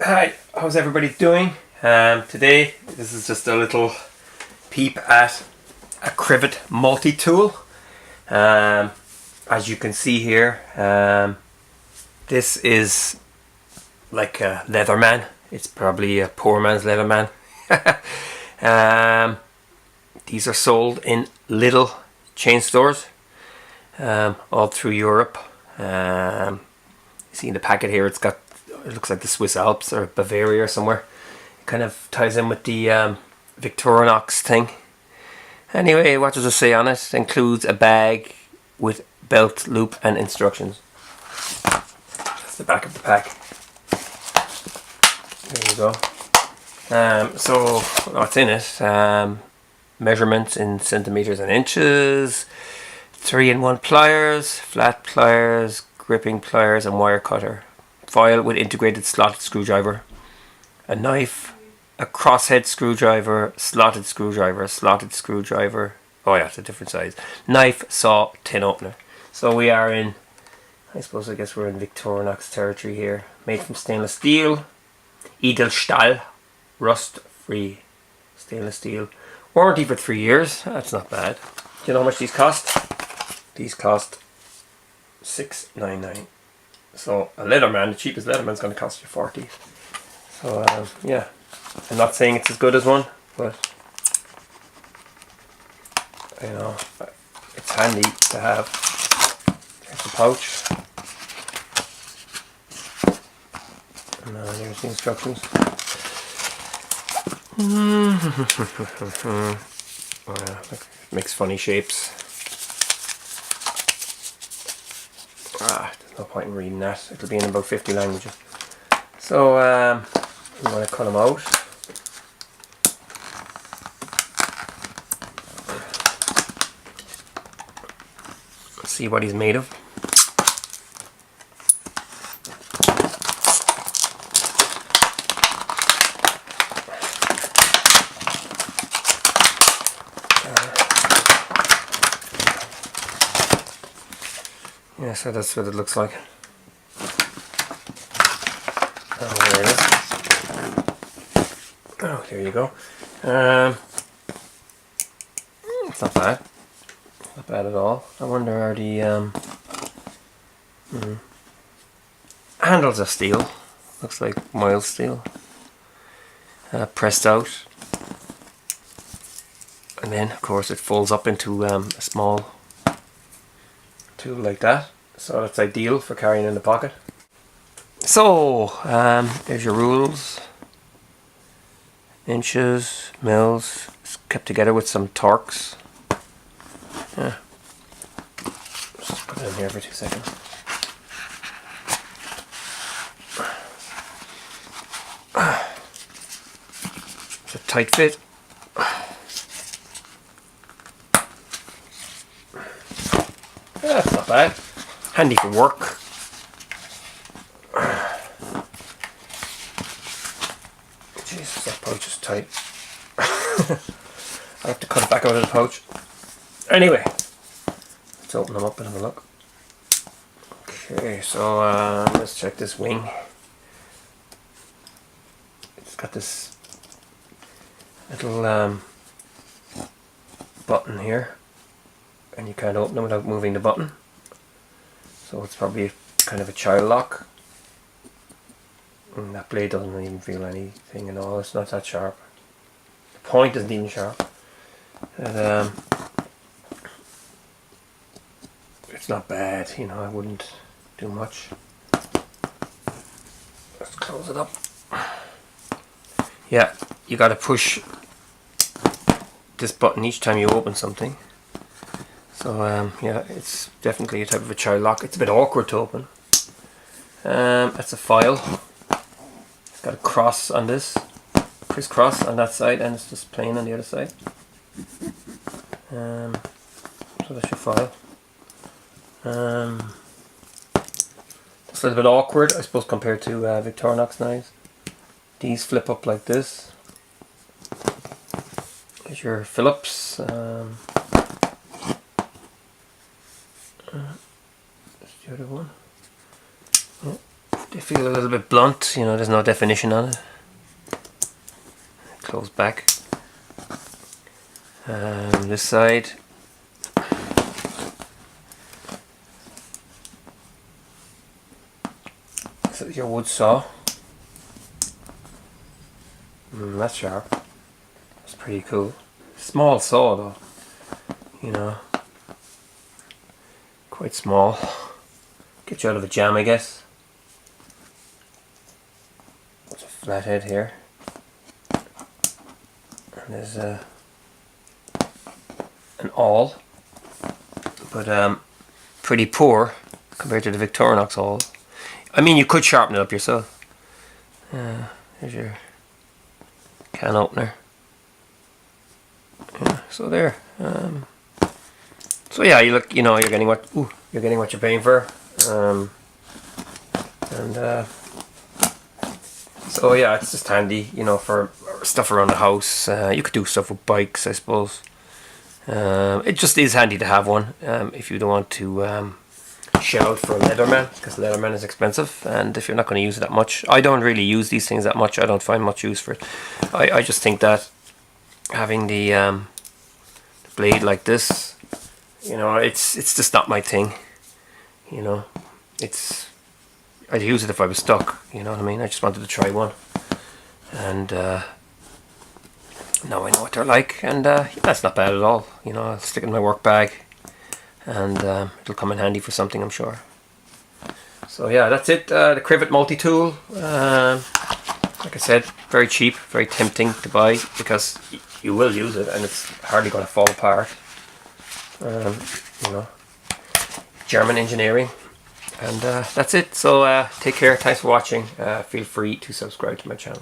Hi, how's everybody doing? Today, this is just a little peep at a Krivit multi-tool. As you can see here, this is like a Leatherman. It's probably a poor man's Leatherman. These are sold in Lidl chain stores all through Europe. See in the packet here, it looks like the Swiss Alps or Bavaria or somewhere. It kind of ties in with the Victorinox thing. Anyway, what does it say on it? It includes a bag with belt, loop and instructions. That's the back of the pack. There you go. So what's in it? Measurements in centimeters and inches, 3-in-1 pliers, flat pliers, gripping pliers and wire cutter, file with integrated slotted screwdriver, a knife, a crosshead screwdriver, slotted screwdriver, oh yeah, it's a different size, knife, saw, tin opener. So we are in, I guess we're in Victorinox territory here. Made from stainless steel, Edelstahl, rust free stainless steel. Warranty for 3 years, that's not bad. Do you know how much these cost? These cost $6.99. So a Leatherman, the cheapest Leatherman is going to cost you 40. So yeah, I'm not saying it's as good as one, but you know, it's handy to have. There's the pouch, and there's the instructions. Oh yeah, look, it makes funny shapes. There's no point in reading that. It'll be in about 50 languages. So I'm going to cut them out. Let's see what he's made of. Yeah, so that's what it looks like. Oh, there it is. Oh, there you go. It's not bad. Not bad at all. I wonder, are the handles are steel. Looks like mild steel. Pressed out. And then, of course, it folds up into a small tool like that. So it's ideal for carrying in the pocket. So, there's your rules. Inches, mils, it's kept together with some torques. Yeah. Just put it in here for 2 seconds. It's a tight fit. Yeah, that's not bad. Handy for work. Jesus, that pouch is tight. I have to cut it back out of the pouch. Anyway, let's open them up and have a look. Okay, so let's check this wing. It's got this little button here, and you can't open them without moving the button. So it's probably kind of a child lock. And that blade doesn't even feel anything at all. It's not that sharp. The point isn't even sharp. And, it's not bad, you know, I wouldn't do much. Let's close it up. Yeah, you gotta push this button each time you open something. So yeah, it's definitely a type of a child lock. It's a bit awkward to open. That's a file. It's got a cross on this, crisscross on that side, and it's just plain on the other side. So that's your file. It's a little bit awkward, I suppose, compared to Victorinox knives. These flip up like this. There's your Phillips. That's the other one. Yeah. they feel a little bit blunt, you know, there's no definition on it. Close back. This side. This is your wood saw. That's sharp. That's pretty cool. Small saw though, you know. Quite small. Get you out of a jam, I guess. There's a flathead here. And there's an awl, but pretty poor compared to the Victorinox awl. I mean, you could sharpen it up yourself. Here's your can opener. Yeah, so there. So yeah, you're getting what you're paying for. So yeah, it's just handy, you know, for stuff around the house. You could do stuff with bikes, I suppose. It just is handy to have one if you don't want to shell out for a Leatherman, because Leatherman is expensive, and if you're not going to use it that much. I don't really use these things that much. I don't find much use for it. I just think that having the blade like this, you know, it's just not my thing. You know, I'd use it if I was stuck. You know what I mean? I just wanted to try one, and now I know what they're like, and that's not bad at all. You know, I'll stick it in my work bag, and it'll come in handy for something, I'm sure. So yeah, that's it. The Krivit multi-tool. Like I said, very cheap, very tempting to buy, because you will use it and it's hardly going to fall apart. You know, German engineering. And that's it. So take care. Thanks for watching. Feel free to subscribe to my channel.